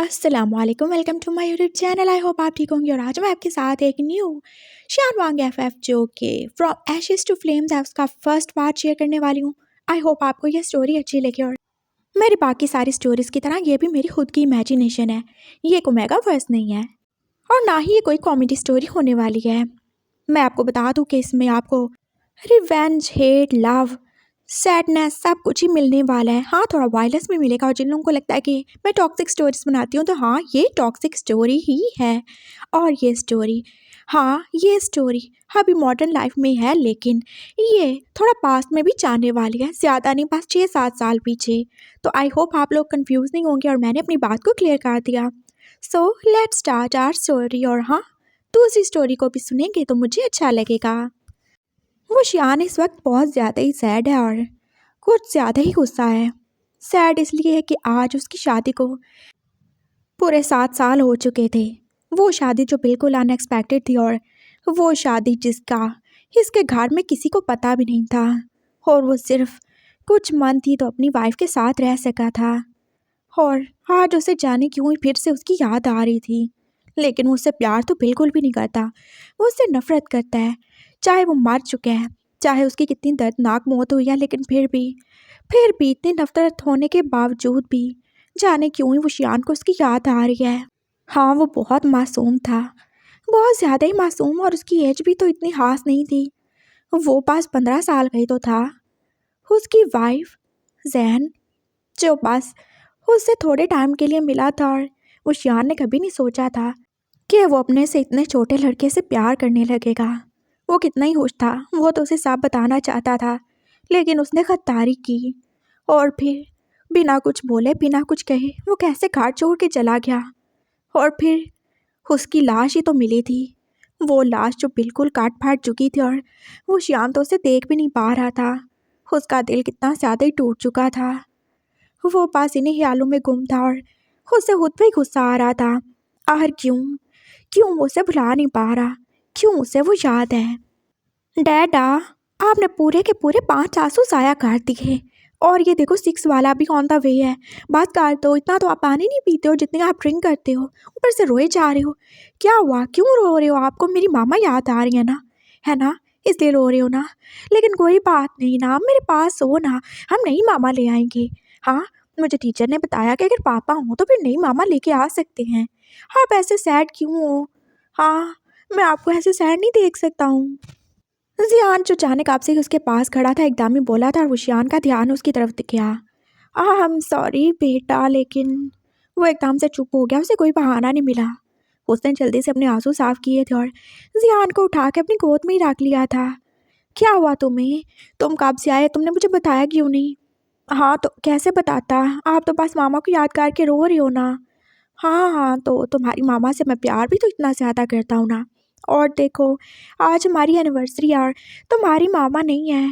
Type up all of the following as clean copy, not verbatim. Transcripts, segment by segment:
अस्सलामुअलैकुम, welcome to my YouTube channel. I hope आप ठीक होंगे और आज मैं आपके साथ एक न्यू शानवांग एफएफ जो कि फ्रॉम एशेस टू फ्लेम्स है उसका फर्स्ट पार्ट शेयर करने वाली हूँ। आई होप आपको ये स्टोरी अच्छी लगे और मेरी बाकी सारी स्टोरीज़ की तरह ये भी मेरी खुद की इमेजिनेशन है। ये कोई मेगा वर्स नहीं है और ना ही ये कोई कॉमेडी स्टोरी होने वाली है। मैं आपको बता दूँ कि इसमें आपको रिवेंज, हेट, लव, सैडनेस सब कुछ ही मिलने वाला है। हाँ, थोड़ा वायलेंस भी मिलेगा और जिन लोगों को लगता है कि मैं टॉक्सिक स्टोरीज बनाती हूँ तो हाँ, ये टॉक्सिक स्टोरी ही है। और ये स्टोरी अभी मॉडर्न लाइफ में है, लेकिन ये थोड़ा पास्ट में भी जाने वाली है, ज़्यादा नहीं, बस 6-7 साल पीछे। तो आई होप आप लोग कंफ्यूज नहीं होंगे और मैंने अपनी बात को क्लियर कर दिया। So let's start our story. और हाँ, दूसरी स्टोरी को भी सुनेंगे तो मुझे अच्छा लगेगा। वो शियान इस वक्त बहुत ज़्यादा ही सैड है और कुछ ज़्यादा ही गुस्सा है। सैड इसलिए है कि आज उसकी शादी को पूरे 7 साल हो चुके थे। वो शादी जो बिल्कुल अनएक्सपेक्टेड थी और वो शादी जिसका इसके घर में किसी को पता भी नहीं था और वो सिर्फ कुछ मंथ ही तो अपनी वाइफ के साथ रह सका था। और आज उसे जाने क्यों ही फिर से उसकी याद आ रही थी, लेकिन वो उससे प्यार तो बिल्कुल भी नहीं करता। वो उससे नफरत करता है, चाहे वो मर चुके हैं, चाहे उसकी कितनी दर्दनाक मौत हुई है, लेकिन फिर भी इतनी नफरत होने के बावजूद भी जाने क्यों ही वो शियान को उसकी याद आ रही है। हाँ, वो बहुत मासूम था, बहुत ज़्यादा ही मासूम, और उसकी एज भी तो इतनी खास नहीं थी। वो पास 15 साल का ही तो था। उसकी वाइफ जैन जो बस उससे थोड़े टाइम के लिए मिला था और वो शियान ने कभी नहीं सोचा था कि वो अपने से इतने छोटे लड़के से प्यार करने लगेगा। वो कितना ही खुश था, वो तो उसे सब बताना चाहता था, लेकिन उसने गद्दारी की और फिर बिना कुछ बोले बिना कुछ कहे वो कैसे घर छोड़ के चला गया। और फिर उसकी लाश ही तो मिली थी, वो लाश जो बिल्कुल काट फाट चुकी थी, और वो शियान तो उसे देख भी नहीं पा रहा था। उसका दिल कितना ज़्यादा ही टूट चुका था। वो पास इन्हीं ख्यालों में गुम था और उसे खुद पे गुस्सा आ रहा था। आखिर क्यों वो उसे भुला नहीं पा रहा, क्यों उसे वो याद है। डैडा, आपने पूरे के पूरे 5 आंसू ज़ाया कर दिए और ये देखो 6 वाला भी ऑन द वे है। बात कर दो, इतना तो आप पानी नहीं पीते हो जितने आप ड्रिंक करते हो, ऊपर से रोए जा रहे हो। क्या हुआ, क्यों रो रहे हो? आपको मेरी मामा याद आ रही है ना, इसलिए रो रहे हो ना? लेकिन कोई बात नहीं ना, मेरे पास हो ना, हम नई मामा ले आएंगे। हाँ, मुझे टीचर ने बताया कि अगर पापा हों तो फिर नई मामा लेके आ सकते हैं। आप ऐसे सैड क्यों हो? हाँ, मैं आपको ऐसे सैड नहीं देख सकता हूँ। जियान जो जाने कब से उसके पास खड़ा था एकदम ही बोला था और वो शियान का ध्यान उसकी तरफ गया। आई एम सॉरी बेटा, लेकिन वो एकदम से चुप हो गया, उसे कोई बहाना नहीं मिला। उसने जल्दी से अपने आंसू साफ किए थे और जियान को उठा के अपनी गोद में ही रख लिया था। क्या हुआ तुम्हें? तुम कब से आए? तुमने मुझे बताया क्यों नहीं? हाँ, तो कैसे बताता, आप तो बस मामा को याद करके रो रही हो ना। हाँ हाँ, तो तुम्हारी मामा से मैं प्यार भी तो इतना ज़्यादा करता हूँ ना। और देखो, आज हमारी एनिवर्सरी है और तुम्हारी मामा नहीं है।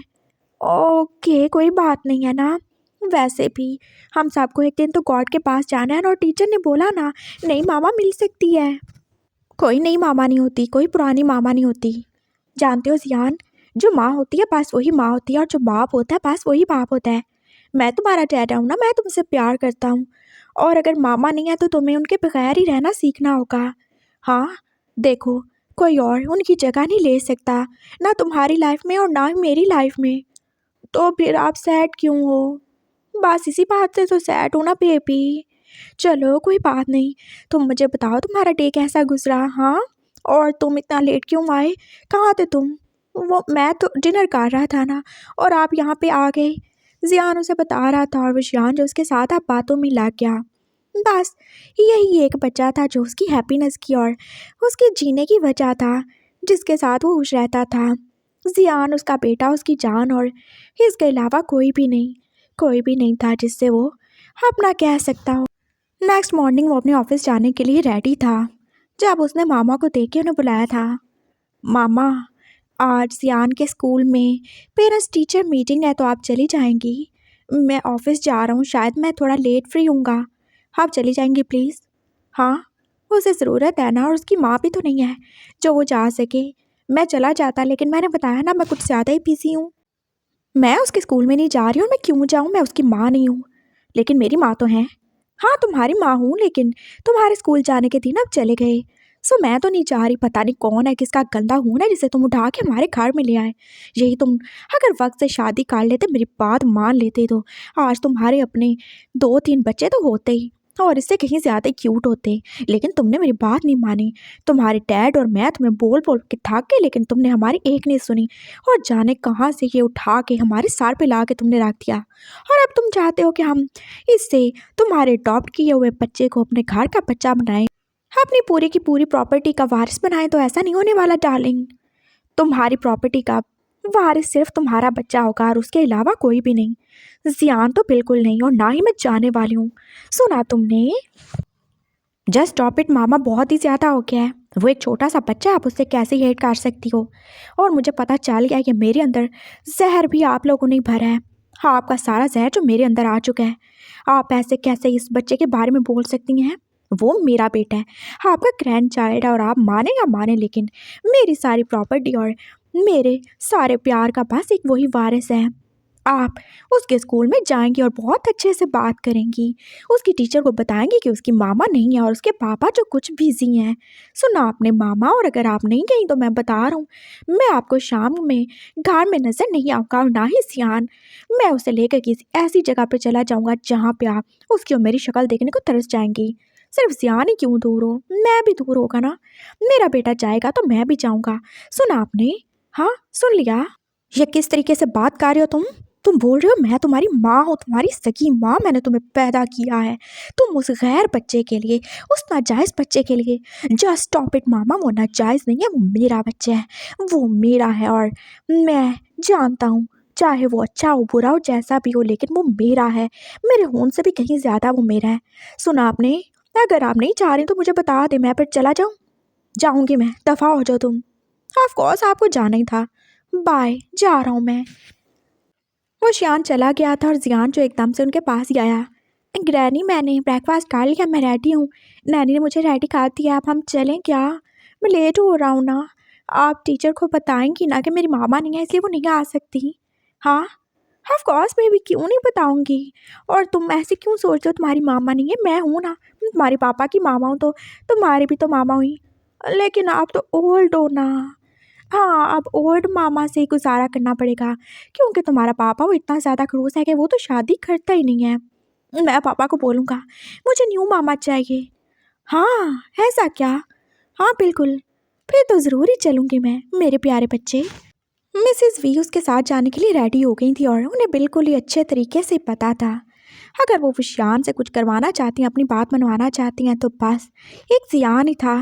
ओके, कोई बात नहीं है ना। वैसे भी हम सबको एक दिन तो गॉड के पास जाना है और टीचर ने बोला ना, नई मामा मिल सकती है। कोई नई मामा नहीं होती, कोई पुरानी मामा नहीं होती। जानते हो जियान, जो माँ होती है बस वही माँ होती है और जो बाप होता है बस वही बाप होता है। मैं तुम्हारा डैड हूँ ना, मैं तुमसे प्यार करता हूँ, और अगर मामा नहीं है तो तुम्हें उनके बगैर ही रहना सीखना होगा। हाँ, देखो, कोई और उनकी जगह नहीं ले सकता, ना तुम्हारी लाइफ में और ना ही मेरी लाइफ में। तो फिर आप सैड क्यों हो? बस इसी बात से तो सैड हो ना बेबी। चलो कोई बात नहीं, तुम मुझे बताओ तुम्हारा डे कैसा गुजरा? हाँ, और तुम इतना लेट क्यों आए? कहाँ थे तुम? वो मैं तो डिनर कर रहा था ना, और आप यहाँ पे आ गए। जियान उसे बता रहा था और विशान जो उसके साथ आप बातों में लग गया। बस यही एक बच्चा था जो उसकी हैप्पीनेस की और उसके जीने की वजह था, जिसके साथ वो खुश रहता था। जियान उसका बेटा, उसकी जान, और इसके अलावा कोई भी नहीं था जिससे वो अपना कह सकता हो। नेक्स्ट मॉर्निंग वो अपने ऑफिस जाने के लिए रेडी था जब उसने मामा को देख के उन्हें बुलाया था। मामा, आज सियान के स्कूल में पेरेंट्स टीचर मीटिंग है तो आप चली जाएंगी? मैं ऑफिस जा रहा हूँ, शायद मैं थोड़ा लेट फ्री हूँगा, आप चली जाएंगी प्लीज़? हाँ, उसे ज़रूरत है ना, और उसकी माँ भी तो नहीं है जो वो जा सके। मैं चला जाता, लेकिन मैंने बताया ना, मैं कुछ ज़्यादा ही बिजी हूँ। मैं उसके स्कूल में नहीं जा रही हूँ, मैं क्यों जाऊँ? मैं उसकी माँ नहीं हूँ, लेकिन मेरी माँ तो है। हाँ तुम्हारी माँ हूँ, लेकिन तुम्हारे स्कूल जाने के दिन अब चले गए। सो मैं तो नहीं चाह रही, पता नहीं कौन है, किसका गंदा खून है जिसे तुम उठा के हमारे घर में ले आए। यही तुम अगर वक्त से शादी कर लेते, मेरी बात मान लेते, तो आज तुम्हारे अपने 2-3 बच्चे तो होते ही, और इससे कहीं ज़्यादा क्यूट होते। लेकिन तुमने मेरी बात नहीं मानी। तुम्हारे डैड और मैं तुम्हें बोल बोल के थक गए, लेकिन तुमने हमारी एक नहीं सुनी, और जाने कहाँ से ये उठा के हमारे सर पे ला के तुमने रख दिया। और अब तुम चाहते हो कि हम इससे तुम्हारे अडॉप्ट किए हुए बच्चे को अपने घर का बच्चा बनाएं, अपनी पूरी की पूरी प्रॉपर्टी का वारिस बनाएं। तो ऐसा नहीं होने वाला डार्लिंग। तुम्हारी प्रॉपर्टी का वारिस सिर्फ तुम्हारा बच्चा होगा और उसके अलावा कोई भी नहीं। जियान तो बिल्कुल नहीं, और ना ही मैं जाने वाली हूँ। सुना तुमने? जस्ट स्टॉप इट मामा, बहुत ही ज़्यादा हो गया है। वो एक छोटा सा बच्चा है, आप उससे कैसे हेट कर सकती हो? और मुझे पता चल गया कि मेरे अंदर जहर भी आप लोगों ने भरा है। हाँ, आपका सारा जहर जो मेरे अंदर आ चुका है। आप ऐसे कैसे इस बच्चे के बारे में बोल सकती हैं? वो मेरा बेटा है, आपका ग्रैंड चाइल्ड है, और आप माने या माने, लेकिन मेरी सारी प्रॉपर्टी और मेरे सारे प्यार का बस एक वही वारिस है। आप उसके स्कूल में जाएंगी और बहुत अच्छे से बात करेंगी। उसकी टीचर को बताएंगी कि उसकी मामा नहीं है और उसके पापा जो कुछ बिजी हैं। सुना आपने मामा? और अगर आप नहीं गई तो मैं बता रहा हूँ, मैं आपको शाम में घर में नजर नहीं आऊँगा, और ना ही सियान। मैं उसे लेकर किसी ऐसी जगह पे चला जाऊँगा जहाँ पे आप उसकी और मेरी शक्ल देखने को तरस जाएंगी। सिर्फ सियान ही क्यों दूर हो, मैं भी दूर होगा ना। मेरा बेटा जाएगा तो मैं भी जाऊँगा। सुना आपने? हाँ सुन लिया। ये किस तरीके से बात कर रहे हो तुम? तुम बोल रहे हो मैं तुम्हारी माँ हूँ, तुम्हारी सगी माँ, मैंने तुम्हें पैदा किया है। तुम उस गैर बच्चे के लिए, उस नाजायज़ बच्चे के लिए। जस्ट स्टॉप इट मामा, वो नाजायज़ नहीं है, वो मेरा बच्चा है। वो मेरा है, और मैं जानता हूँ, चाहे वो अच्छा हो बुरा हो जैसा भी हो, लेकिन वो मेरा है। मेरे खून से भी कहीं ज़्यादा वो मेरा है। सुना आपने? अगर आप नहीं चाह रही तो मुझे बता दे, मैं फिर चला जाऊँ। जाऊँगी मैं, दफ़ा हो जाओ तुम। ऑफ कोर्स आपको जाना ही था। बाय, जा रहा हूँ मैं। वो शियान चला गया था और जियान जो एकदम से उनके पास ही आया। ग्रैनी, मैंने ब्रेकफास्ट कर लिया, मैं रेडी हूँ। नैनी ने मुझे रेडी कर दिया, अब हम चलें क्या? मैं लेट हो रहा हूँ ना। आप टीचर को बताएंगी ना कि मेरी मामा नहीं है इसलिए वो नहीं आ सकती? हाँ ऑफ कोर्स, मैं भी क्यों नहीं बताऊंगी। और तुम ऐसे क्यों सोच रहे हो तुम्हारी मामा नहीं है? मैं हूँ ना, तुम्हारे पापा की मामा हूँ, तो तुम्हारी भी तो मामा हुई। लेकिन आप तो ओल्ड हो ना। हाँ, अब ओल्ड मामा से ही गुज़ारा करना पड़ेगा, क्योंकि तुम्हारा पापा वो इतना ज़्यादा खड़ूस है कि वो तो शादी करता ही नहीं है। मैं पापा को बोलूँगा, मुझे न्यू मामा चाहिए। हाँ, ऐसा क्या? हाँ, बिल्कुल। फिर तो ज़रूर ही चलूँगी मैं, मेरे प्यारे बच्चे। मिसेस वी उसके साथ जाने के लिए रेडी हो गई थी, और उन्हें बिल्कुल ही अच्छे तरीके से पता था, अगर वो विशान से कुछ करवाना चाहती हैं, अपनी बात मनवाना चाहती हैं, तो बस एक जियान ही था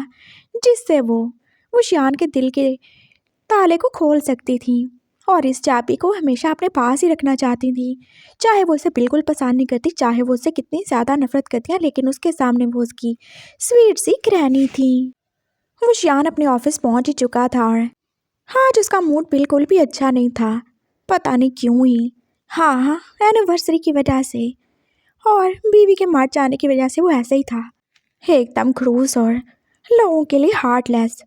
जिससे वो विशान के दिल के ताले को खोल सकती थी, और इस चाबी को हमेशा अपने पास ही रखना चाहती थी। चाहे वो उसे बिल्कुल पसंद नहीं करती, चाहे वो उससे कितनी ज़्यादा नफरत करती है, लेकिन उसके सामने वो उसकी स्वीट सी ग्रैनी थी। वो शियान अपने ऑफिस पहुंच ही चुका था, और आज उसका मूड बिल्कुल भी अच्छा नहीं था, पता नहीं क्यों ही। हाँ हाँ, एनिवर्सरी की वजह से और बीवी के मर जाने की वजह से वो ऐसे ही था, एकदम खड़ूस और लोगों के लिए हार्टलेस।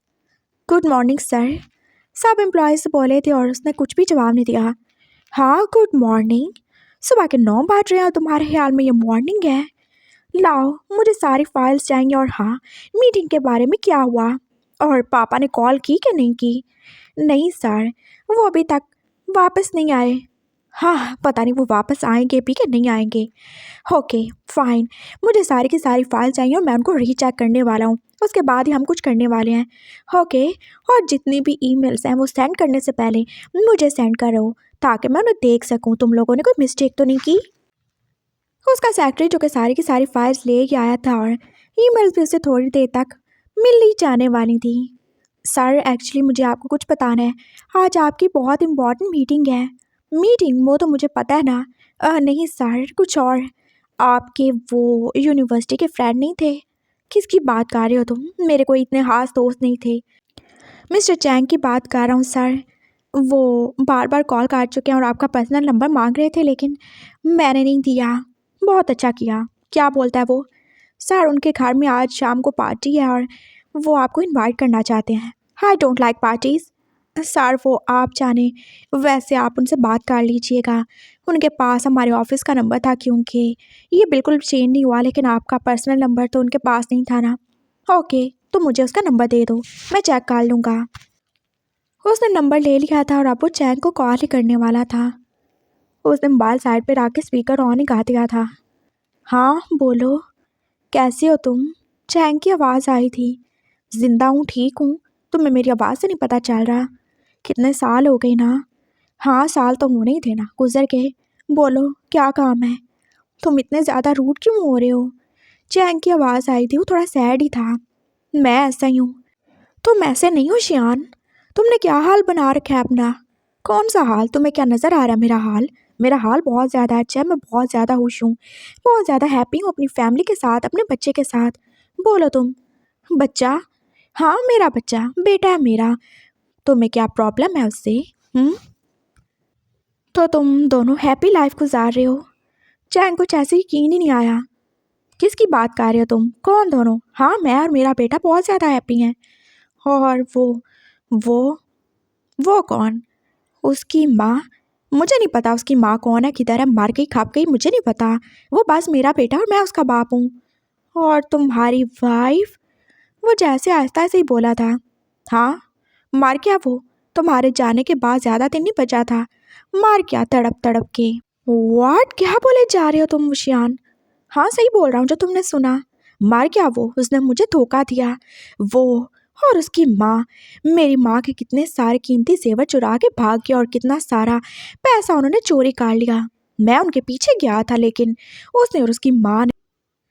गुड मॉर्निंग सर, सब एम्प्लॉयज़ बोले थे, और उसने कुछ भी जवाब नहीं दिया। हाँ गुड मॉर्निंग, सुबह के 9 बज रहे हैं और तुम्हारे ख्याल में ये मॉर्निंग है? लाओ, मुझे सारी फाइल्स चाहिए। और हाँ, मीटिंग के बारे में क्या हुआ? और पापा ने कॉल की कि नहीं की? नहीं सर, वो अभी तक वापस नहीं आए। हाँ, पता नहीं वो वापस आएंगे भी कि नहीं आएंगे। ओके फाइन, मुझे सारी की सारी फाइल चाहिए और मैं उनको रीचेक करने वाला हूँ, उसके बाद ही हम कुछ करने वाले हैं। ओके, और जितनी भी ईमेल्स हैं वो सेंड करने से पहले मुझे सेंड करो, ताकि मैं उन्हें देख सकूँ तुम लोगों ने कोई मिस्टेक तो नहीं की। उसका सेक्रेटरी जो कि सारी की सारी फाइल्स ले के आया था, और ईमेल्स भी उसे थोड़ी देर तक मिल ही जाने वाली थी। सर एक्चुअली मुझे आपको कुछ बताना है, आज आपकी बहुत इम्पॉर्टेंट मीटिंग है। मीटिंग? वो तो मुझे पता है ना। नहीं सर, कुछ और। आपके वो यूनिवर्सिटी के फ्रेंड नहीं थे? किसकी बात कर रहे हो तुम? मेरे कोई इतने खास दोस्त नहीं थे। मिस्टर चैंग की बात कर रहा हूँ सर। वो बार बार कॉल कर चुके हैं और आपका पर्सनल नंबर मांग रहे थे, लेकिन मैंने नहीं दिया। बहुत अच्छा किया। क्या बोलता है वो? सर उनके घर में आज शाम को पार्टी है और वो आपको इनवाइट करना चाहते हैं। I don't like parties. Sir वो आप जाने, वैसे आप उनसे बात कर लीजिएगा। उनके पास हमारे ऑफिस का नंबर था, क्योंकि ये बिल्कुल चेंज नहीं हुआ, लेकिन आपका पर्सनल नंबर तो उनके पास नहीं था ना। ओके, तो मुझे उसका नंबर दे दो, मैं चेक कर लूँगा। उसने नंबर ले लिया था और अब वो चैंग को कॉल ही करने वाला था। उसने मोबाइल साइड पे रख के स्पीकर ऑन ही कर दिया था। हाँ बोलो, कैसे हो तुम? चैंग की आवाज़ आई थी। जिंदा हूँ, ठीक हूँ। तुम्हें मेरी आवाज़ से नहीं पता चल रहा? कितने साल हो गए ना। हाँ, साल तो होने ही थे ना, गुजर गए। बोलो, क्या काम है? तुम इतने ज़्यादा रूड क्यों हो रहे हो? चैंग की आवाज़ आई थी, वो थोड़ा सैड ही था। मैं ऐसा ही हूँ। तुम ऐसे नहीं हो शियान। तुमने क्या हाल बना रखा है अपना? कौन सा हाल? तुम्हें क्या नज़र आ रहा है मेरा हाल? मेरा हाल बहुत ज़्यादा अच्छा है, मैं बहुत ज़्यादा खुश हूँ, बहुत ज़्यादा हैप्पी हूँ अपनी फैमिली के साथ, अपने बच्चे के साथ। बोलो तुम। बच्चा? हाँ, मेरा बच्चा, बेटा है मेरा। तुम्हें क्या प्रॉब्लम है उससे? हम्म? तो तुम दोनों हैप्पी लाइफ गुजार रहे हो? चैन कुछ ऐसे यकीन ही नहीं आया। किसकी बात कर रहे हो तुम? कौन दोनों? हाँ, मैं और मेरा बेटा बहुत ज़्यादा हैप्पी हैं। और वो वो कौन? उसकी माँ? मुझे नहीं पता उसकी माँ कौन है, किधर है, मर गई, खप गई, मुझे नहीं पता। वो बस मेरा बेटा और मैं उसका बाप हूँ। और तुम्हारी वाइफ? वो जैसे आहिस्ता ऐसे ही बोला था। हाँ, मर गया वो। तुम्हारे जाने के बाद ज़्यादा दिन नहीं बचा था, मर गया तड़प तड़प के। व्हाट? क्या बोले जा रहे हो तुम शियान? हाँ, सही बोल रहा हूँ जो तुमने सुना। मर गया वो, उसने मुझे धोखा दिया। वो और उसकी माँ, मेरी माँ के कितने सारे कीमती जेवर चुरा के भाग गया और कितना सारा पैसा उन्होंने चोरी कर लिया। मैं उनके पीछे गया था, लेकिन उसने और उसकी माँ ने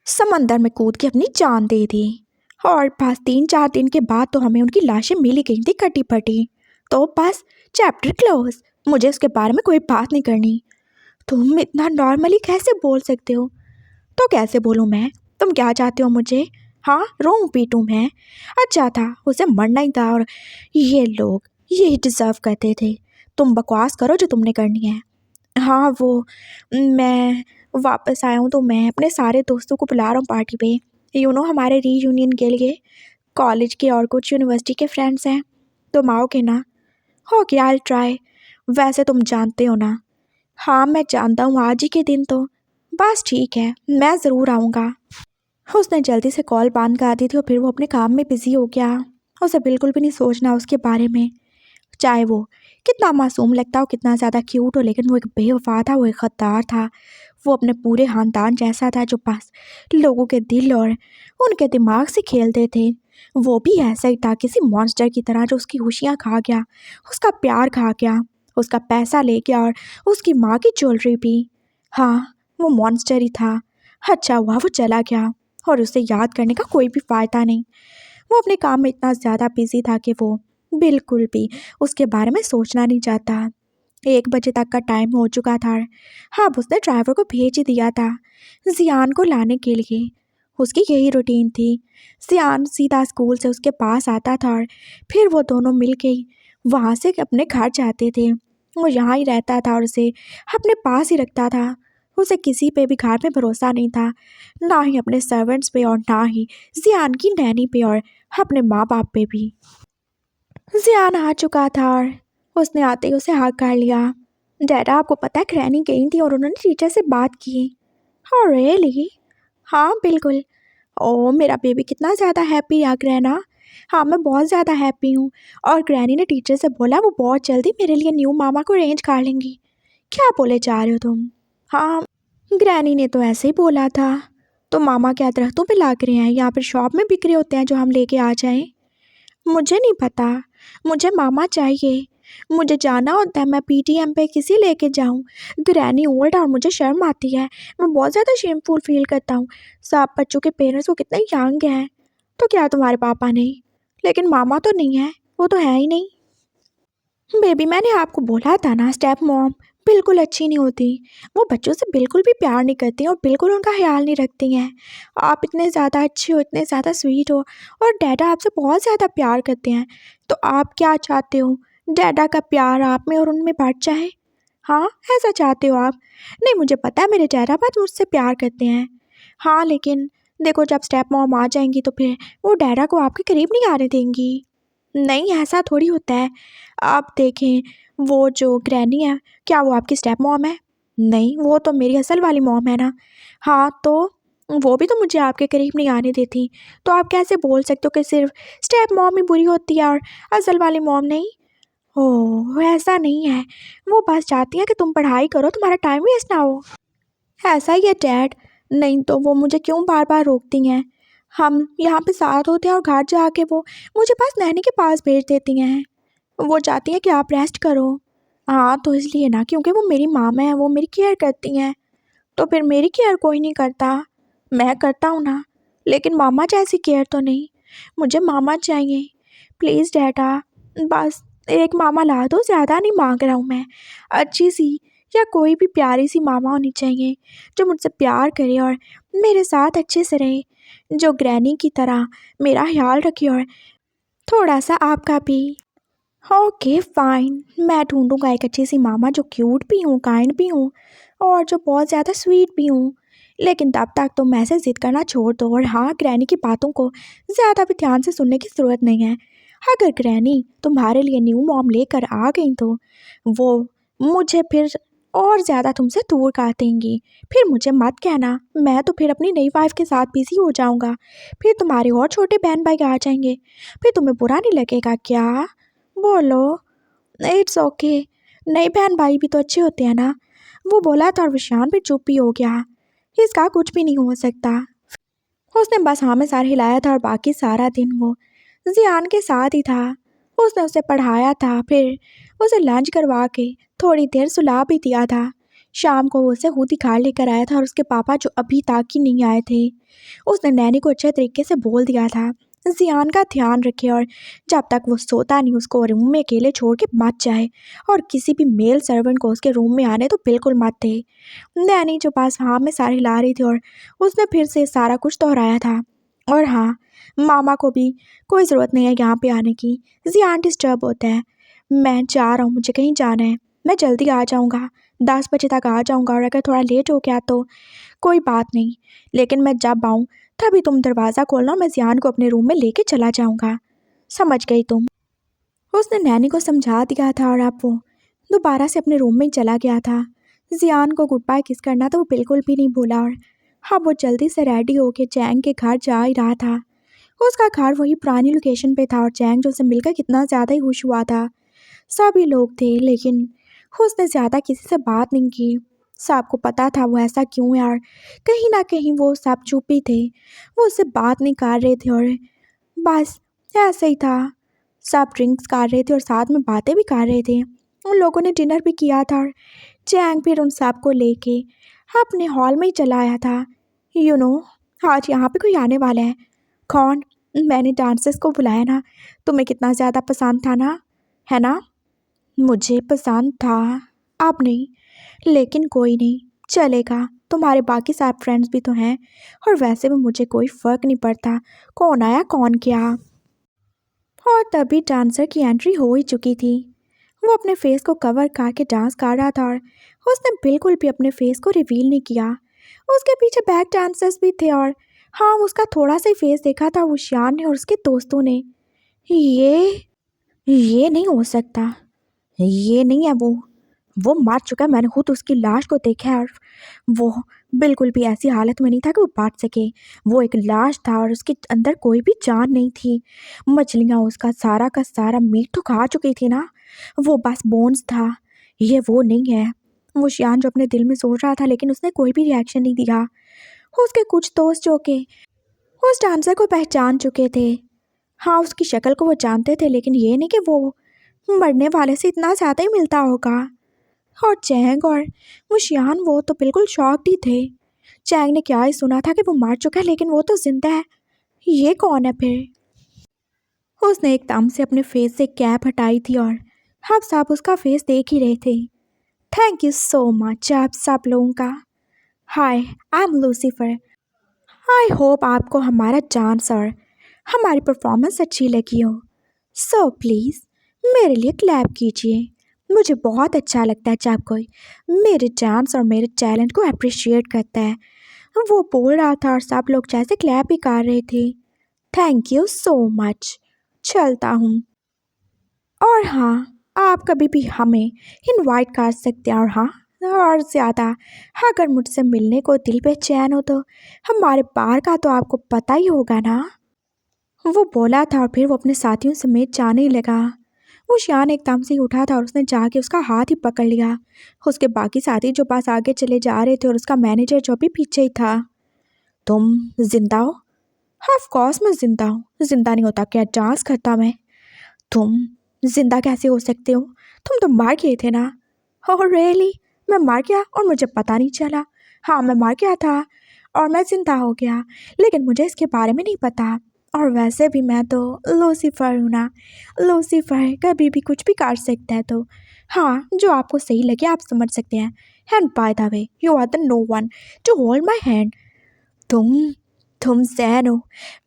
समंदर में कूद के अपनी जान दे दी। और बस 3-4 दिन के बाद तो हमें उनकी लाशें मिली गई थी कटी पटी। तो बस, चैप्टर क्लोज। मुझे उसके बारे में कोई बात नहीं करनी। तुम इतना नॉर्मली कैसे बोल सकते हो? तो कैसे बोलूँ मैं? तुम क्या चाहते हो मुझे? हाँ, रोऊं पीटूं मैं? अच्छा था, उसे मरना ही था, और ये लोग यही डिजर्व करते थे। तुम बकवास करो जो तुमने करनी है। हाँ, वो मैं वापस आया हूँ, तो मैं अपने सारे दोस्तों को बुला रहा हूँ पार्टी पे। हमारे रीयूनियन के लिए। कॉलेज के और कुछ यूनिवर्सिटी के फ्रेंड्स हैं। तुम आओगे ना? Okay, I try. वैसे तुम जानते हो ना? हाँ, मैं जानता हूँ, आज ही के दिन तो। बस ठीक है, मैं ज़रूर आऊँगा। उसने जल्दी से कॉल बंद कर दी थी और फिर वो अपने काम में बिजी हो गया। उसे बिल्कुल भी नहीं सोचना उसके बारे में। चाहे वो कितना मासूम लगता हो, कितना ज़्यादा क्यूट हो, लेकिन वो एक बेवफा था, वो एक गद्दार था। वो अपने पूरे ख़ानदान जैसा था, जो बस लोगों के दिल और उनके दिमाग से खेलते थे। वो भी ऐसा ही था, किसी मॉन्स्टर की तरह, जो उसकी खुशियाँ खा गया, उसका प्यार खा गया, उसका पैसा ले गया और उसकी माँ की ज्वेलरी भी। हाँ, वो मॉन्स्टर ही था। अच्छा हुआ वो चला गया, और उसे याद करने का कोई भी फ़ायदा नहीं। वो अपने काम में इतना ज़्यादा बिजी था कि वो बिल्कुल भी उसके बारे में सोचना नहीं चाहता। 1 बजे तक का टाइम हो चुका था। हाँ, उसने ड्राइवर को भेज ही दिया था जियान को लाने के लिए। उसकी यही रूटीन थी। जियान सीधा स्कूल से उसके पास आता था और फिर वो दोनों मिल के वहाँ से अपने घर जाते थे। वो यहाँ ही रहता था और उसे अपने पास ही रखता था। उसे किसी पे भी घर में भरोसा नहीं था, ना ही अपने सर्वेंट्स पे और ना ही जियान की नैनी पे और अपने माँ बाप पे भी। जियान आ चुका था और उसने आते ही उसे हाथ कर लिया। डैडा, आपको पता है ग्रैनी गई थी और उन्होंने टीचर से बात की। हाँ रियली? हाँ बिल्कुल। ओ मेरा बेबी कितना ज़्यादा हैप्पी है ग्रैना। हाँ, मैं बहुत ज़्यादा हैप्पी हूँ। और ग्रैनी ने टीचर से बोला वो बहुत जल्दी मेरे लिए न्यू मामा को अरेंज कर लेंगी। क्या बोले जा रहे हो तुम? हाँ, ग्रैनी ने तो ऐसे ही बोला था। तो मामा क्या दरख्तों पे लाग रहे हैं या फिर शॉप में बिक रहे होते हैं जो हम लेके आ जाएं? मुझे नहीं पता। मुझे मामा चाहिए। मुझे जाना होता है, मैं पीटीएम पे किसी लेके जाऊं। ग्रैनी ओल्ड और मुझे शर्म आती है। मैं बहुत ज़्यादा शेमफुल फील करता हूँ। सब बच्चों के पेरेंट्स वो कितने यंग हैं। तो क्या तुम्हारे पापा नहीं? लेकिन मामा तो नहीं है, वो तो है ही नहीं। बेबी, मैंने आपको बोला था ना, स्टेप मॉम बिल्कुल अच्छी नहीं होती। वो बच्चों से बिल्कुल भी प्यार नहीं करती और बिल्कुल उनका ख्याल नहीं रखती हैं। आप इतने ज़्यादा अच्छे हो, इतने ज़्यादा स्वीट हो, और डैडा आपसे बहुत ज़्यादा प्यार करते हैं। तो आप क्या चाहते हो? डैडा का प्यार आप में और उनमें बढ़ जाए? हाँ, ऐसा चाहते हो आप? नहीं, मुझे पता है मेरे डैडा बहुत मुझसे प्यार करते हैं। हाँ, लेकिन देखो, जब स्टेप मॉम आ जाएंगी तो फिर वो डैडा को आपके करीब नहीं आने देंगी। नहीं, ऐसा थोड़ी होता है। आप देखें, वो जो ग्रैनी है, क्या वो आपकी स्टेप मॉम है? नहीं, वो तो मेरी असल वाली मॉम है ना। हाँ, तो वो भी तो मुझे आपके करीब नहीं आने देती। तो आप कैसे बोल सकते हो कि सिर्फ स्टेप मॉम ही बुरी होती है और असल वाली मॉम नहीं? ओह, ऐसा नहीं है। वो बस चाहती हैं कि तुम पढ़ाई करो, तुम्हारा टाइम वेस्ट ना हो। ऐसा ही है डैड। नहीं तो वो मुझे क्यों बार बार रोकती हैं? हम यहाँ पे साथ होते हैं और घर जाके वो मुझे बस नैनी के पास भेज देती हैं। वो चाहती हैं कि आप रेस्ट करो। हाँ, तो इसलिए ना, क्योंकि वो मेरी मामा है, वो मेरी केयर करती हैं। तो फिर मेरी केयर कोई नहीं करता। मैं करता हूँ ना, लेकिन मामा जैसी केयर तो नहीं। मुझे मामा चाहिए। प्लीज़ डैडा, बस एक मामा ला दो, ज़्यादा नहीं मांग रहा हूँ मैं। अच्छी सी या कोई भी प्यारी सी मामा होनी चाहिए जो मुझसे प्यार करे और मेरे साथ अच्छे से रहे, जो ग्रैनी की तरह मेरा ख्याल रखे और थोड़ा सा आपका भी। ओके फाइन, मैं ढूंढूंगा एक अच्छी सी मामा जो क्यूट भी हूँ, काइंड भी हूँ और जो बहुत ज़्यादा स्वीट भी हूँ। लेकिन तब तक तुम ऐसे ज़िद करना छोड़ दो और हाँ, ग्रैनी की बातों को ज़्यादा भी ध्यान से सुनने की ज़रूरत नहीं है। अगर ग्रैनी तुम्हारे लिए न्यू मॉम लेकर आ गई तो वो मुझे फिर और ज़्यादा तुमसे दूर कर देंगी। फिर मुझे मत कहना, मैं तो फिर अपनी नई वाइफ के साथ बिजी हो जाऊँगा। फिर तुम्हारे और छोटे बहन भाई आ जाएंगे। फिर तुम्हें बुरा नहीं लगेगा क्या? बोलो। It's okay. नए बहन भाई भी तो अच्छे होते हैं ना। वो बोला था और विशान भी चुप ही हो गया। इसका कुछ भी नहीं हो सकता। उसने बस हाँ में सर हिलाया था और बाकी सारा दिन वो जियान के साथ ही था। उसने उसे पढ़ाया था, फिर उसे लंच करवा के थोड़ी देर सुला भी दिया था। शाम को वो उसे खुद ही घर लेकर आया था और उसके पापा जो अभी तक ही नहीं आए थे। उसने नैनी को अच्छे तरीके से बोल दिया था जियान का ध्यान रखे और जब तक वो सोता नहीं उसको रूम में अकेले छोड़ के मत जाए और किसी भी मेल सर्वेंट को उसके रूम में आने तो बिल्कुल मत दे। नैनी जो पास हाँ में सर हिला रही थी और उसने फिर से सारा कुछ दोहराया था। और हाँ, मामा को भी कोई ज़रूरत नहीं है यहाँ पे आने की। जियान डिस्टर्ब होता है। मैं जा रहा हूँ, मुझे कहीं जाना है। मैं जल्दी आ जाऊँगा, 10 बजे तक आ जाऊँगा और अगर थोड़ा लेट हो गया तो कोई बात नहीं। लेकिन मैं जब आऊँ तभी तुम दरवाज़ा खोलना, मैं जियान को अपने रूम में लेके चला जाऊँगा। समझ गई तुम? उसने नैनी को समझा दिया था और अब वो दोबारा से अपने रूम में चला गया था। जियान को गुड बाय किस करना तो वो बिल्कुल भी नहीं भूला और हाँ, वो जल्दी से रेडी होके चैंग के घर जा ही रहा था। उसका घर वही पुरानी लोकेशन पे था और चैंग जो उसे मिलकर कितना ज़्यादा ही खुश हुआ था। सभी लोग थे लेकिन उसने ज़्यादा किसी से बात नहीं की। सबको पता था वो ऐसा क्यों है और कहीं ना कहीं वो सब चुप ही थे। वो उससे बात नहीं कर रहे थे और बस ऐसे ही था। सब ड्रिंक्स कर रहे थे और साथ में बातें भी कर रहे थे। उन लोगों ने डिनर भी किया था और चैंग फिर उन सबको लेके अपने हॉल में ही चला आया था। यू नो, आज यहाँ पे कोई आने वाला है। कौन? मैंने डांसर्स को बुलाया ना, तुम्हें कितना ज़्यादा पसंद था ना, है ना? मुझे पसंद था। अब नहीं, लेकिन कोई नहीं, चलेगा। तुम्हारे बाकी सारे फ्रेंड्स भी तो हैं और वैसे भी मुझे कोई फ़र्क नहीं पड़ता कौन आया कौन क्या। और तभी डांसर की एंट्री हो ही चुकी थी। वो अपने फेस को कवर करके डांस कर रहा था और उसने बिल्कुल भी अपने फेस को रिवील नहीं किया। उसके पीछे बैक डांसर्स भी थे और हाँ, उसका थोड़ा सा ही फेस देखा था उशियान ने और उसके दोस्तों ने। ये नहीं हो सकता। ये नहीं है वो मर चुका है। मैंने खुद उसकी लाश को देखा है और वो बिल्कुल भी ऐसी हालत में नहीं था कि वो बाँट सके। वो एक लाश था और उसके अंदर कोई भी जान नहीं थी। मछलियाँ उसका सारा का सारा मीट तो खा चुकी थी ना, वो बस बोन्स था। ये वो नहीं है। वो शियान जो अपने दिल में सोच रहा था लेकिन उसने कोई भी रिएक्शन नहीं दिया। उसके कुछ दोस्त जो के उस डांसर को पहचान चुके थे। हाँ, उसकी शक्ल को वो जानते थे लेकिन ये नहीं कि वो मरने वाले से इतना ज़्यादा ही मिलता होगा। और चैंग और मुशियान वो तो बिल्कुल शॉक्ड ही थे। चैंग ने क्या ही सुना था कि वो मर चुका है लेकिन वो तो जिंदा है। ये कौन है फिर? उसने एकदम से अपने फेस से कैप हटाई थी और हम सब उसका फेस देख ही रहे थे। थैंक यू सो मच आप सब लोगों का। Hi, I am Lucifer. I hope आपको हमारा डांस और हमारी परफॉर्मेंस अच्छी लगी हो। सो प्लीज़ मेरे लिए क्लैप कीजिए। मुझे बहुत अच्छा लगता है जब कोई मेरे डांस और मेरे टैलेंट को अप्रिशिएट करता है। वो बोल रहा था और सब लोग जैसे क्लैप भी कर रहे थे। Thank you so much. चलता हूँ। और हाँ, आप कभी भी हमें इनवाइट कर सकते हैं। और हाँ, और ज़्यादा अगर मुझसे मिलने को दिल बेचैन हो तो हमारे बार का तो आपको पता ही होगा ना। वो बोला था और फिर वो अपने साथियों समेत जाने लगा। वो शियान एकदम से ही उठा था और उसने जाके उसका हाथ ही पकड़ लिया। उसके बाकी साथी जो पास आगे चले जा रहे थे और उसका मैनेजर जो भी पीछे ही था। तुम जिंदा हो? ऑफ कोर्स मैं जिंदा हूँ, जिंदा नहीं होता क्या डांस करता मैं। तुम जिंदा कैसे हो सकते हो? तुम तो मर गए थे ना। Oh really? मैं मर गया और मुझे पता नहीं चला? हाँ मैं मर गया था और मैं जिंदा हो गया, लेकिन मुझे इसके बारे में नहीं पता। और वैसे भी मैं तो लूसीफर हूँ ना। लूसीफर कभी भी कुछ भी कर सकता है, तो हाँ जो आपको सही लगे आप समझ सकते हैं। And by the way you are the no one to hold my hand. तुम तुम जैन हो।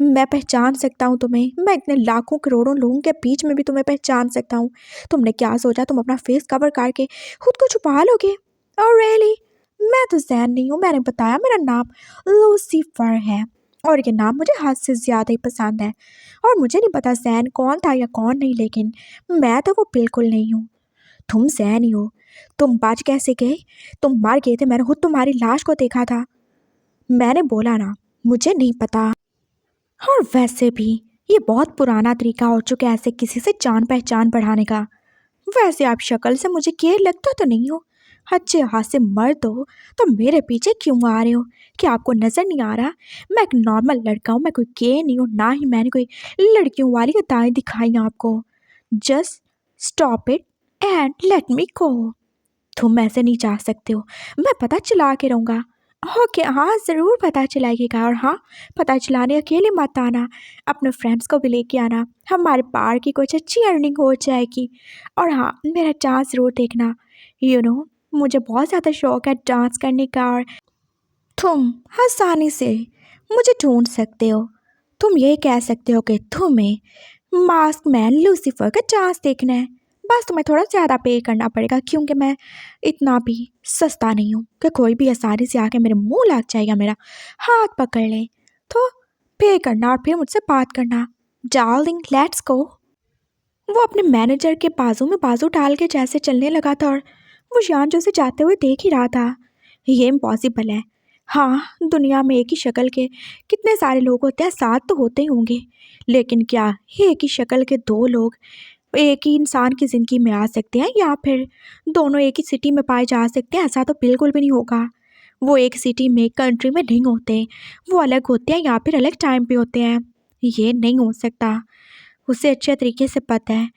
मैं पहचान सकता हूँ तुम्हें। मैं इतने लाखों करोड़ों लोगों के बीच में भी तुम्हें पहचान सकता हूँ। तुमने क्या सोचा तुम अपना फेस कवर करके खुद को छुपा लोगे? और रियली मैं तो जैन नहीं हूँ। मैंने बताया मेरा नाम लूसीफर है और ये नाम मुझे हद से ज़्यादा ही पसंद है। और मुझे नहीं पता जैन कौन था या कौन नहीं, लेकिन मैं तो वो बिल्कुल नहीं हूँ। तुम जैन ही हो। तुम बच कैसे गए? तुम मर गए थे, मैंने खुद तुम्हारी लाश को देखा था। मैंने बोला ना मुझे नहीं पता। और वैसे भी ये बहुत पुराना तरीका हो चुका है ऐसे किसी से जान पहचान बढ़ाने का। वैसे आप शक्ल से मुझे के लगता तो नहीं हो। अच्छे हाथ से मर्द हो तो मेरे पीछे क्यों आ रहे हो? क्या आपको नजर नहीं आ रहा मैं एक नॉर्मल लड़का हूँ? मैं कोई गे नहीं हूँ, ना ही मैंने कोई लड़कियों वाली अदाएं दिखाई आपको। Just stop it and let me go. तुम ऐसे नहीं जा सकते हो। मैं पता चला के रहूँगा। ओके हाँ ज़रूर पता चलाइएगा। और हाँ, पता चलाने अकेले मत आना, अपने फ्रेंड्स को भी लेके आना। हमारे बार की कुछ अच्छी अर्निंग हो जाएगी। और हाँ मेरा डांस ज़रूर देखना। मुझे बहुत ज़्यादा शौक है डांस करने का। और तुम आसानी से मुझे ढूंढ सकते हो। तुम ये कह सकते हो कि तुम्हें मास्क मैन लूसीफर का डांस देखना है। बस तुम्हें थोड़ा ज़्यादा पे करना पड़ेगा, क्योंकि मैं इतना भी सस्ता नहीं हूँ कि कोई भी आसानी से आके मेरे मुंह लग जाएगा, मेरा हाथ पकड़ ले। तो पे करना और फिर मुझसे बात करना। Darling let's go. वो अपने मैनेजर के बाजू में बाजू डाल के जैसे चलने लगा था और वो शान जो से जाते हुए देख ही रहा था। ये इम्पॉसिबल है। हाँ दुनिया में एक ही शक्ल के कितने सारे लोग होते हैं, साथ तो होते ही होंगे, लेकिन क्या एक ही शक्ल के दो लोग एक ही इंसान की ज़िंदगी में आ सकते हैं, या फिर दोनों एक ही सिटी में पाए जा सकते हैं? ऐसा तो बिल्कुल भी नहीं होगा। वो एक सिटी में एक कंट्री में नहीं होते, वो अलग होते हैं या फिर अलग टाइम पे होते हैं। ये नहीं हो सकता। उसे अच्छे तरीके से पता है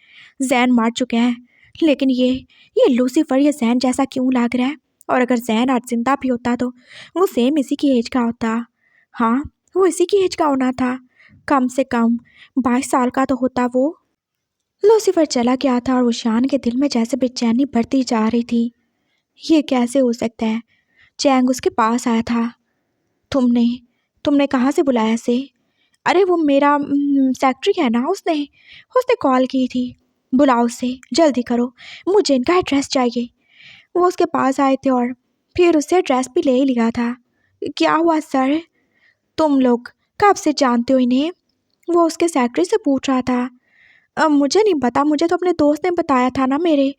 जैन मार चुका है, लेकिन ये लूसीफर ये जैन जैसा क्यों लग रहा है? और अगर जैन आज जिंदा भी होता तो वो सेम इसी की एज का होता। हाँ वो इसी की एज का होना था, कम से कम 22 साल का तो होता वो। लूसीफर चला गया था और वो शान के दिल में जैसे बेचैनी बढ़ती जा रही थी। ये कैसे हो सकता है? चैंग उसके पास आया था। तुमने तुमने कहाँ से बुलाया से? अरे वो मेरा सेक्रेटरी है ना, उसने उसने कॉल की थी। बुलाओ उसे, जल्दी करो, मुझे इनका एड्रेस चाहिए। वो उसके पास आए थे और फिर उससे एड्रेस भी ले ही लिया था। क्या हुआ सर? तुम लोग कब से जानते हो इन्हें? वो उसके सेक्रेटरी से पूछ रहा था। मुझे नहीं पता, मुझे तो अपने दोस्त ने बताया था ना मेरे।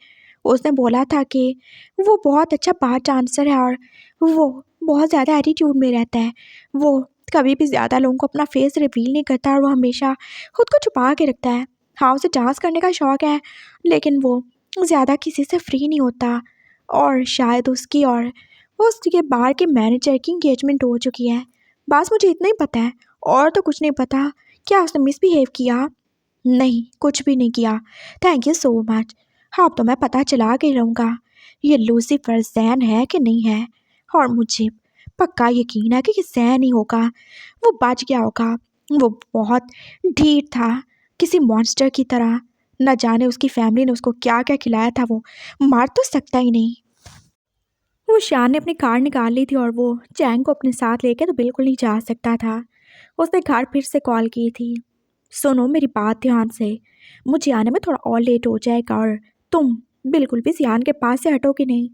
उसने बोला था कि वो बहुत अच्छा बार डांसर है और वो बहुत ज़्यादा एटीट्यूड में रहता है। वो कभी भी ज़्यादा लोगों को अपना फेस रिवील नहीं करता और वो हमेशा खुद को छुपा के रखता है। हाँ उसे डांस करने का शौक़ है, लेकिन वो ज़्यादा किसी से फ्री नहीं होता। और शायद उसकी और उसके बार के मैनेजर की इंगेजमेंट हो चुकी है। बस मुझे इतना ही पता है, और तो कुछ नहीं पता। क्या उसने मिसबिहेव किया? नहीं कुछ भी नहीं किया। Thank you so much. हाँ अब तो मैं पता चला के रहूँगा ये लूसीफर जैन है कि नहीं है। और मुझे पक्का यकीन है कि ये जैन ही होगा। वो बच गया होगा। वो बहुत ढीठ था, किसी मॉन्स्टर की तरह। न जाने उसकी फैमिली ने उसको क्या क्या खिलाया था, वो मार तो सकता ही नहीं। वो शान ने अपनी कार निकाल ली थी और वो चैंग को अपने साथ लेके तो बिल्कुल नहीं जा सकता था। उसने घर फिर से कॉल की थी। सुनो मेरी बात ध्यान से, मुझे आने में थोड़ा और लेट हो जाएगा और तुम बिल्कुल भी जियान के पास से हटोगे नहीं।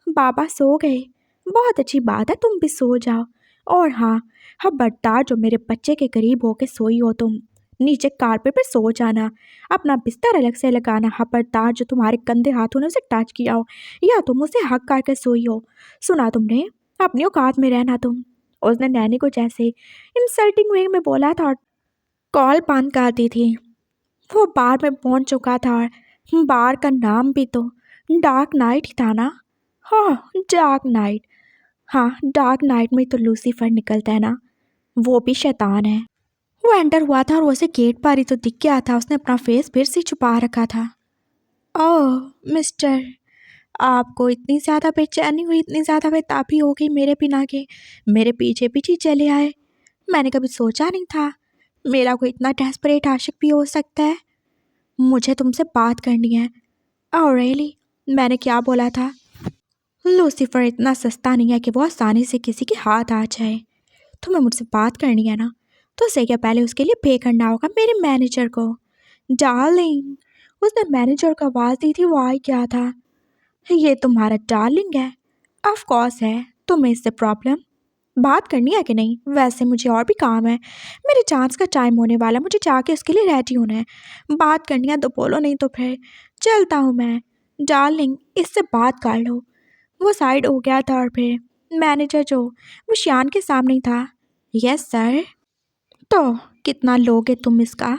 बाबा सो गए? बहुत अच्छी बात है, तुम भी सो जाओ। और हाँ, खबरदार जो मेरे बच्चे के करीब होके सोई हो तुम, नीचे कारपेट पर सो जाना, अपना बिस्तर अलग से लगाना, खबरदार जो तुम्हारे गंदे हाथों ने उसे टच किया हो या तुम उसे हक करके सोई हो। सुना तुमने? अपनी औकात में रहना तुम। उसने नैनी को जैसे इंसल्टिंग वे में बोला था और कॉल बंद कर दी थी। वो बार में पहुंच चुका था और बार का नाम भी तो डार्क नाइट ही था ना। हाँ, डार्क नाइट। हाँ, डार्क नाइट में तो लूसीफर निकलता है ना, वो भी शैतान है। वो एंटर हुआ था और उसे गेट पर ही तो दिख गया था। उसने अपना फेस फिर से छुपा रखा था। ओह मिस्टर, आपको इतनी ज़्यादा बेचैनी हुई, इतनी ज़्यादा बेताबी हो गई मेरे बिना के मेरे पीछे पीछे चले आए। मैंने कभी सोचा नहीं था मेरा कोई इतना डेस्परेट आशिक भी हो सकता है। मुझे तुमसे बात करनी है। Oh really? मैंने क्या बोला था? लूसीफर इतना सस्ता नहीं है कि वो आसानी से किसी के हाथ आ जाए। तुम्हें मुझसे बात करनी है ना, तो सही क्या पहले उसके लिए पे करना होगा मेरे मैनेजर को। डार्लिंग, उसने मैनेजर को आवाज़ दी थी, वो आई क्या था? ये तुम्हारा डार्लिंग है? ऑफ कोर्स है। तुम्हें इससे प्रॉब्लम? बात करनी है कि नहीं? वैसे मुझे और भी काम है, मेरे चांस का टाइम होने वाला, मुझे जाके उसके लिए रेडी होना है। बात करनी है तो बोलो, नहीं तो फिर चलता हूँ मैं। डार्लिंग, इससे बात कर लो। वो साइड हो गया था और फिर मैनेजर जो वो शियान के सामने ही था। Yes sir. तो कितना लोगे तुम इसका?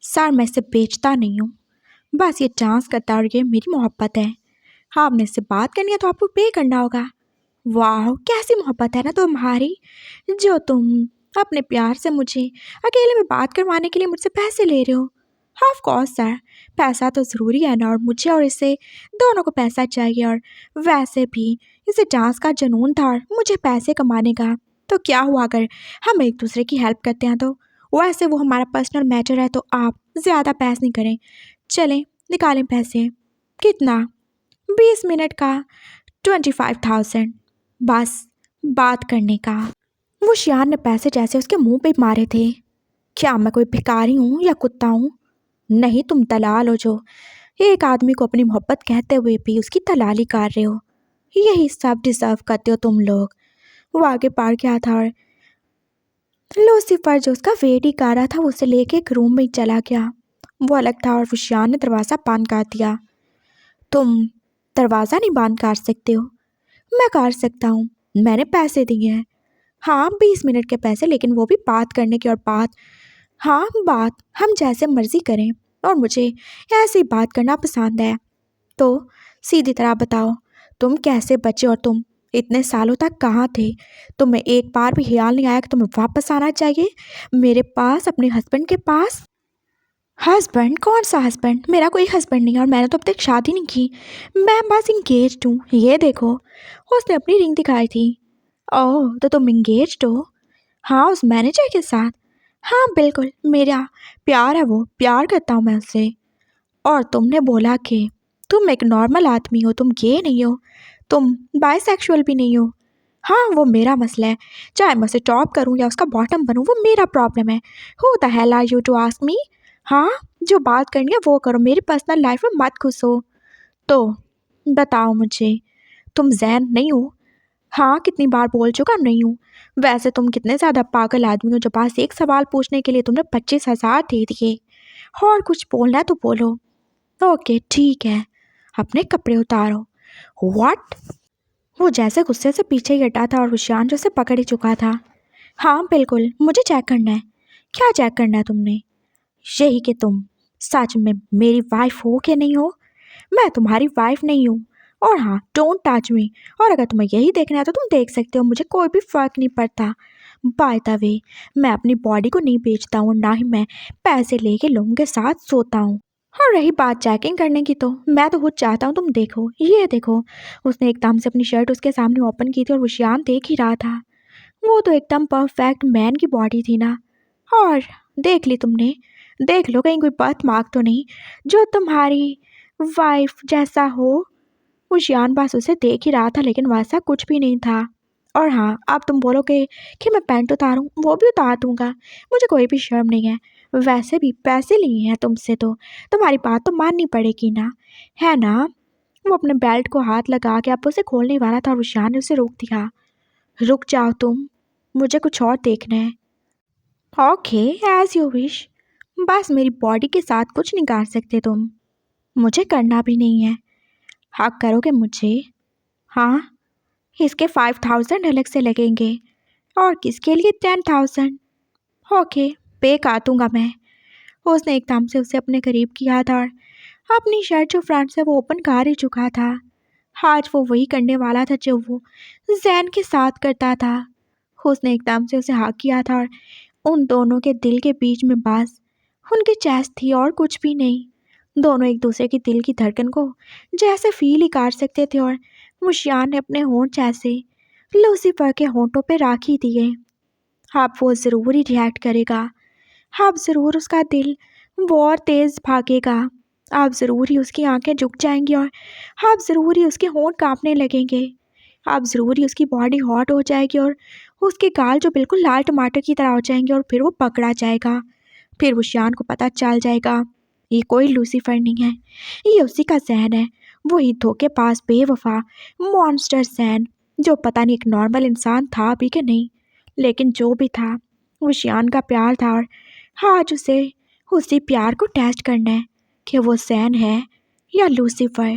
सर मैं इसे बेचता नहीं हूँ, बस ये चांस करता और ये मेरी मोहब्बत है। हाँ, आपने इससे बात करनी है तो आपको पे करना होगा। वाह, कैसी मोहब्बत है ना तुम्हारी, जो तुम अपने प्यार से मुझे अकेले में बात करवाने के लिए मुझसे पैसे ले रहे हो। ऑफ कोर्स सर, पैसा तो ज़रूरी है ना, और मुझे और इसे दोनों को पैसा चाहिए। और वैसे भी इसे डांस का जुनून था और मुझे पैसे कमाने का। तो क्या हुआ अगर हम एक दूसरे की हेल्प करते हैं तो? वैसे वो हमारा पर्सनल मैटर है, तो आप ज़्यादा पैस नहीं करें। चलें निकालें पैसे। कितना? 20 मिनट का 25,000, बस बात करने का। वो शियान ने पैसे जैसे उसके मुंह पे मारे थे। क्या मैं कोई भिखारी हूँ या कुत्ता हूँ? नहीं, तुम दलाल हो जो एक आदमी को अपनी मोहब्बत कहते हुए भी उसकी दलाली कर रहे हो। यही सब डिजर्व करते हो तुम लोग। वो आगे बढ़ गया था और लूसीफर जो उसका वेट ही कर रहा था, वो उसे लेके एक रूम में चला गया। वो अलग था और शियान ने दरवाज़ा बंद कर दिया। तुम दरवाज़ा नहीं बंद कर सकते हो? मैं कर सकता हूँ, मैंने पैसे दिए हैं। हाँ, 20 मिनट के पैसे, लेकिन वो भी बात करने की। और बात, हाँ बात हम जैसे मर्जी करें, और मुझे ऐसे ही बात करना पसंद है। तो सीधी तरह बताओ, तुम कैसे बचे और तुम इतने सालों तक कहाँ थे? तुम्हें एक बार भी ख्याल नहीं आया कि तुम्हें वापस आना चाहिए मेरे पास, अपने हस्बैंड के पास? हस्बैंड? कौन सा हस्बैंड? मेरा कोई हस्बैंड नहीं है और मैंने तो अब तक शादी नहीं की। मैं बस इंगेज्ड हूँ। ये देखो, उसने अपनी रिंग दिखाई थी। ओह, तो तुम इंगेज्ड हो? हाँ, उस मैनेजर के साथ। हाँ बिल्कुल, मेरा प्यार है, वो प्यार करता हूँ मैं उससे। और तुमने बोला कि तुम एक नॉर्मल आदमी हो, तुम गे नहीं हो, तुम बायसेक्सुअल भी नहीं हो। हाँ, वो मेरा मसला है, चाहे मैं उसे टॉप करूँ या उसका बॉटम बनूँ, वो मेरा प्रॉब्लम है। Who the hell are you to ask me? हाँ, जो बात करनी है वो करो, मेरी पर्सनल लाइफ में मत घुसो। तो बताओ मुझे, तुम जैन नहीं हो? हाँ, कितनी बार बोल चुका नहीं हूँ। वैसे तुम कितने ज़्यादा पागल आदमी हो जो पास एक सवाल पूछने के लिए तुमने 25,000 दे दिए। और कुछ बोलना है तो बोलो। ओके ठीक है, अपने कपड़े उतारो। व्हाट? वो जैसे गुस्से से पीछे ही हटा था और हुशियान जो से पकड़ ही चुका था। हाँ बिल्कुल, मुझे चेक करना है। क्या चेक करना है तुमने? यही कि तुम सच में मेरी वाइफ हो कि नहीं हो। मैं तुम्हारी वाइफ नहीं हूँ। और हाँ, डोंट टच मी। और अगर तुम्हें यही देखना है तो तुम देख सकते हो, मुझे कोई भी फ़र्क नहीं पड़ता। बाय द वे, मैं अपनी बॉडी को नहीं बेचता हूँ, ना ही मैं पैसे लेके लोगों के साथ सोता हूँ। और रही बात चेकिंग करने की, तो मैं तो खुद चाहता हूँ, तुम देखो, ये देखो। उसने एकदम से अपनी शर्ट उसके सामने ओपन की थी और वो शियान देख ही रहा था। वो तो एकदम परफेक्ट मैन की बॉडी थी ना। और देख ली तुमने? देख लो कहीं कोई बर्थ मार्क तो नहीं जो तुम्हारी वाइफ जैसा हो। वो शियान बस उसे देख ही रहा था, लेकिन वैसा कुछ भी नहीं था। और हाँ, अब तुम बोलोगे कि मैं पैंट उतारूं, वो भी उतार दूंगा, मुझे कोई भी शर्म नहीं है। वैसे भी पैसे लिए हैं तुमसे, तो तुम्हारी बात तो माननी पड़ेगी ना, है ना? वो अपने बेल्ट को हाथ लगा के अब उसे खोलने वाला था और शियान ने उसे रोक दिया। रुक जाओ तुम, मुझे कुछ और देखना है। Okay, as you wish. बस मेरी बॉडी के साथ कुछ नहीं कर सकते तुम। मुझे करना भी नहीं है। हक करोगे मुझे? हाँ, इसके 5000 अलग से लगेंगे और किसके लिए 10,000। ओके, पे कर दूंगा मैं। उसने एकदम से उसे अपने करीब किया था और अपनी शर्ट जो फ्रंट से वो ओपन कर ही चुका था। आज वो वही करने वाला था जो वो जैन के साथ करता था। उसने एकदम से उसे हाँ किया था और उन दोनों के दिल के बीच में बस उनकी चेस्ट थी और कुछ भी नहीं। दोनों एक दूसरे की दिल की धड़कन को जैसे फील ही कर सकते थे और मुशियान ने अपने होंठ जैसे लूसीफर के होंठों पे राख ही दिए। अब वो ज़रूर ही रिएक्ट करेगा। अब ज़रूर उसका दिल वो और तेज़ भागेगा। अब ज़रूर ही उसकी आंखें झुक जाएंगी और अब ज़रूर ही उसके होंठ कांपने लगेंगे। अब ज़रूर ही उसकी बॉडी हॉट हो जाएगी और उसके गाल जो बिल्कुल लाल टमाटर की तरह हो जाएंगे और फिर वो पकड़ा जाएगा। फिर वो शियान को पता चल जाएगा ये कोई लूसीफर नहीं है, ये उसी का जैन है। वही धोखेबाज बेवफा मॉन्स्टर जैन जो पता नहीं एक नॉर्मल इंसान था भी कि नहीं, लेकिन जो भी था वो शियान का प्यार था और आज उसे उसी प्यार को टेस्ट करना है कि वो जैन है या लूसीफर।